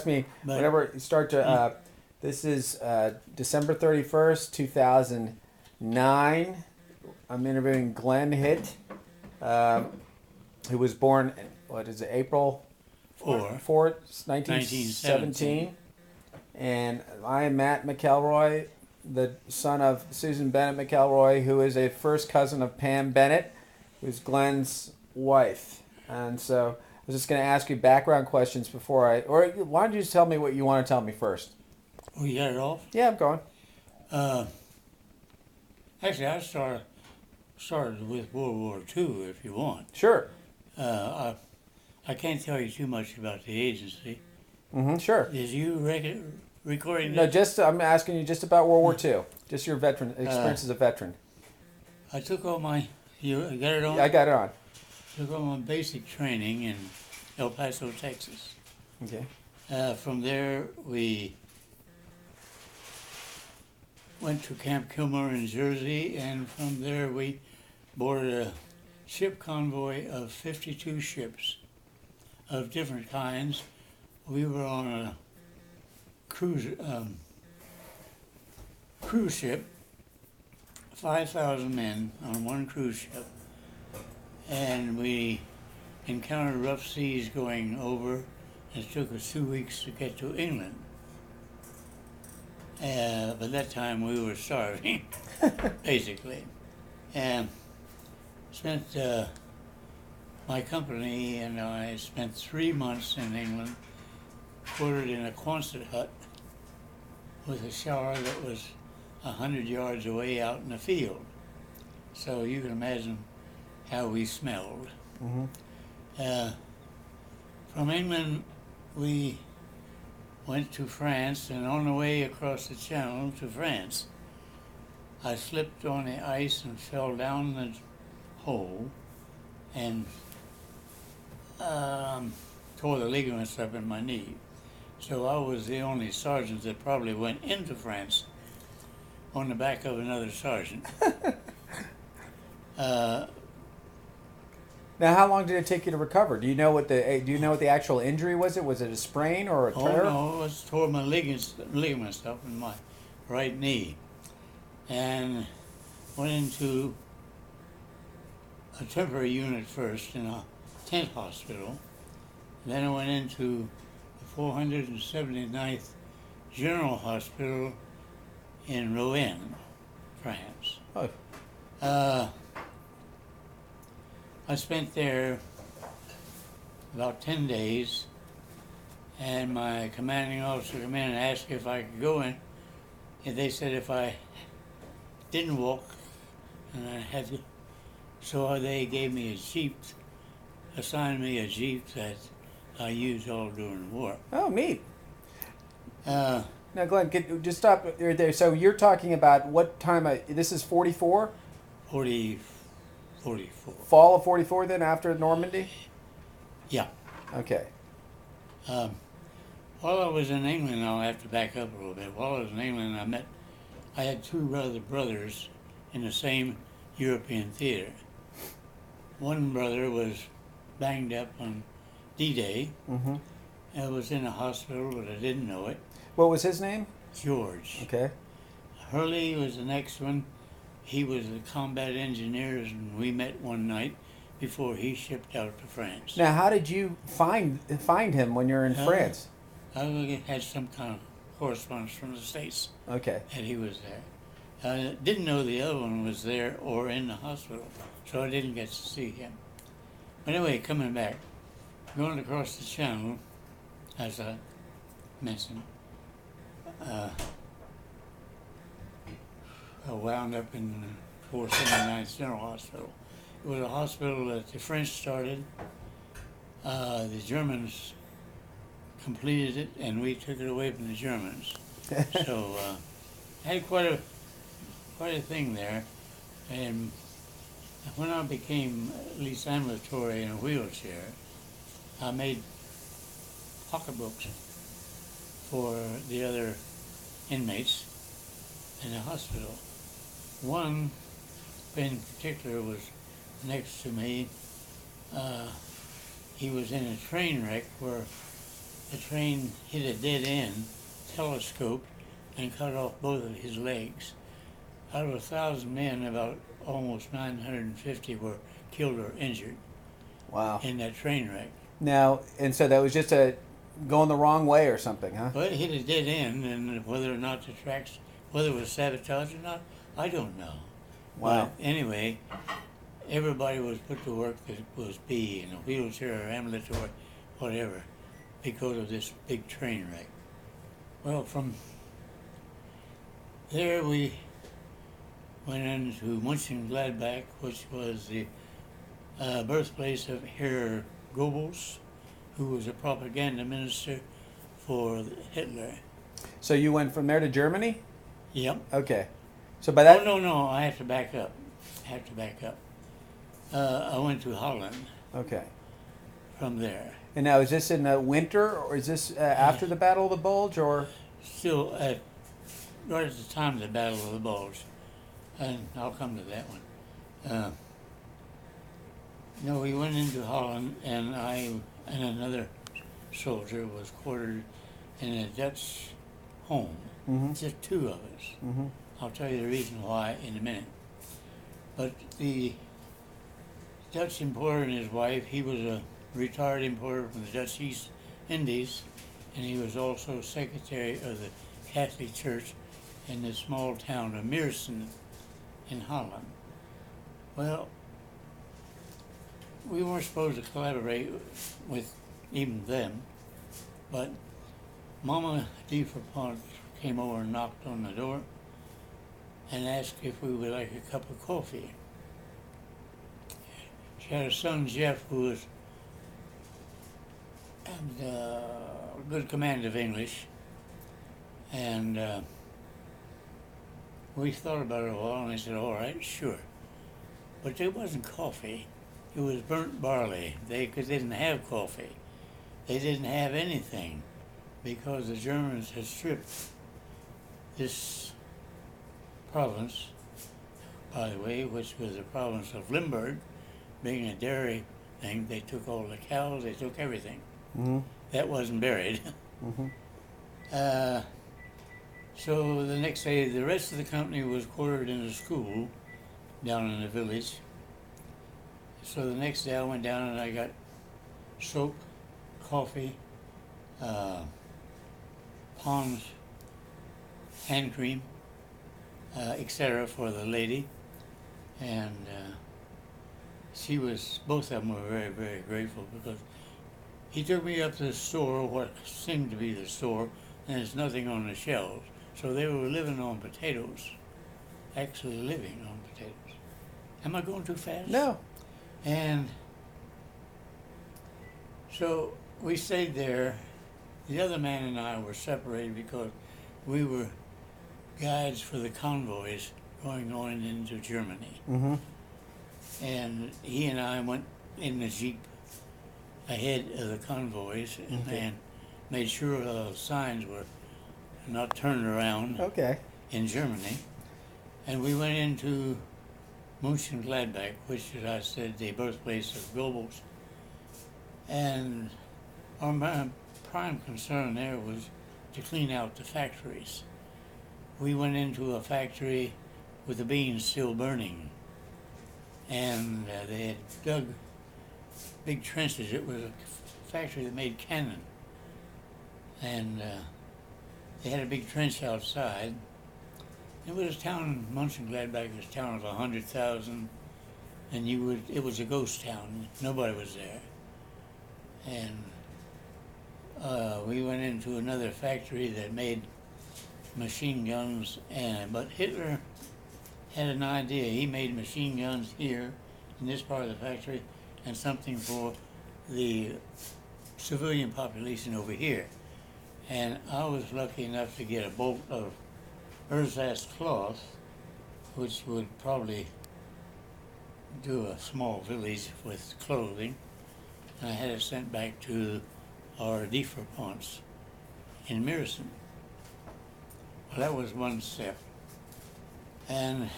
Me But whenever you start to. This is December 31st, 2009. I'm interviewing Glenn Hitt, um, who was born, what is it, April 4th, 1917. 1917. And I am Matt McElroy, the son of Susan Bennett McElroy, who is a first cousin of Pam Bennett, who's Glenn's wife. And so I was just going to ask you background questions before or why don't you just tell me what you want to tell me first? Oh, you got it off? Yeah, I'm going. Uh, Actually, started with World War II, if you want. Sure. I can't tell you too much about the agency. Sure. Is you recording No, this? I'm asking you just about World War II. Just your veteran experience as a veteran. I took all my, you got it on? Yeah, I got it on. Took all my basic training in El Paso, Texas. Okay. From there, we went to Camp Kilmer in Jersey, and from there we boarded a ship convoy of 52 ships of different kinds. We were on a cruise ship, 5,000 men on one cruise ship, and we encountered rough seas going over. It took us 2 weeks to get to England. By that time we were starving, basically. And spent, my company and I spent 3 months in England, quartered in a Quonset hut with a shower that was 100 yards away out in the field. So you can imagine how we smelled. From England, we went to France, and on the way across the channel to France, I slipped on the ice and fell down the hole and tore the ligaments up in my knee. So I was the only sergeant that probably went into France on the back of another sergeant. Now, how long did it take you to recover? Do you know what the actual injury was? Was it a sprain or a tear? Oh no, it was tore my ligaments up in my right knee, and went into a temporary unit first in a tent hospital. Then I went into the 479th General Hospital in Rouen, France. Oh. I spent there about 10 days, and my commanding officer came in and asked if I could go in. And they said if I didn't walk, and I had to, so they gave me a Jeep, assigned me a Jeep that I used all during the war. Oh, neat. Now, Glenn, just stop right there. So you're talking about what time? This is 44? 44. Fall of 44 then, after Normandy? Yeah. Okay. While I was in England, I'll have to back up a little bit. While I was in England, I had two other brothers in the same European theater. One brother was banged up on D-Day. And was in a hospital, but I didn't know it. What was his name? George. Okay. Hurley was the next one. He was the combat engineers, and we met one night before he shipped out to France. Now, how did you find him when you're in France? I had some kind of correspondence from the States. Okay. And he was there. I didn't know the other one was there or in the hospital, so I didn't get to see him. But anyway, coming back, going across the channel, as I mentioned, I wound up in the 479th General Hospital. It was a hospital that the French started. The Germans completed it, and we took it away from the Germans. So I had quite a thing there. And when I became at least ambulatory in a wheelchair, I made pocketbooks for the other inmates in the hospital. One in particular was next to me. He was in a train wreck where the train hit a dead end, telescoped, and cut off both of his legs. Out of 1,000 men, about almost 950 were killed or injured Wow. in that train wreck. Now, and so that was just a going the wrong way or something, huh? Well, it hit a dead end, and whether or not the tracks, whether it was sabotage or not, I don't know. Wow. But anyway, everybody was put to work that was be in a wheelchair or ambulatory, whatever, because of this big train wreck. Well, from there we went into Mönchengladbach, which was the birthplace of Herr Goebbels, who was a propaganda minister for Hitler. So you went from there to Germany? Yep. Okay. So by that. Oh, no, I have to back up. I went to Holland Okay. from there. And now, is this in the winter, or is this after the Battle of the Bulge, or? Still, right at the time of the Battle of the Bulge. And I'll come to that one. No, we went into Holland, and I and another soldier was quartered in a Dutch home. Mm-hmm. Just two of us. Mm-hmm. I'll tell you the reason why in a minute. But the Dutch importer and his wife, he was a retired importer from the Dutch East Indies, and he was also secretary of the Catholic Church in the small town of Meersen in Holland. Well, we weren't supposed to collaborate with even them, but Mama D. Verpont came over and knocked on the door and asked if we would like a cup of coffee. She had a son, Jeff, who had good command of English, and we thought about it a while, and I said, all right, sure. But it wasn't coffee. It was burnt barley. They didn't have coffee. They didn't have anything because the Germans had stripped this province, by the way, which was the province of Limburg, being a dairy thing. They took all the cows, they took everything. Mm-hmm. That wasn't buried. Mm-hmm. So the next day, the rest of the company was quartered in a school down in the village. So the next day I went down and I got soap, coffee, Pond's hand cream, etc. for the lady. And both of them were very, very grateful because he took me up to the store, what seemed to be the store, and there's nothing on the shelves. So they were living on potatoes, actually living on potatoes. Am I going too fast? No. And so we stayed there. The other man and I were separated because we were guides for the convoys going on into Germany. Mm-hmm. And he and I went in the Jeep ahead of the convoys and made sure the signs were not turned around Okay. in Germany. And we went into Mönchengladbach, which, as I said, the birthplace of Goebbels. And our prime concern there was to clean out the factories. We went into a factory with the beans still burning, and they had dug big trenches. It was a factory that made cannon, and they had a big trench outside. It was a town, Mönchengladbach was a town of 100,000, and it was a ghost town. Nobody was there. And we went into another factory that made machine guns, but Hitler had an idea. He made machine guns here in this part of the factory and something for the civilian population over here. And I was lucky enough to get a bolt of ersatz cloth, which would probably do a small village with clothing. And I had it sent back to our Verponts in Meersen. Well, that was one step. And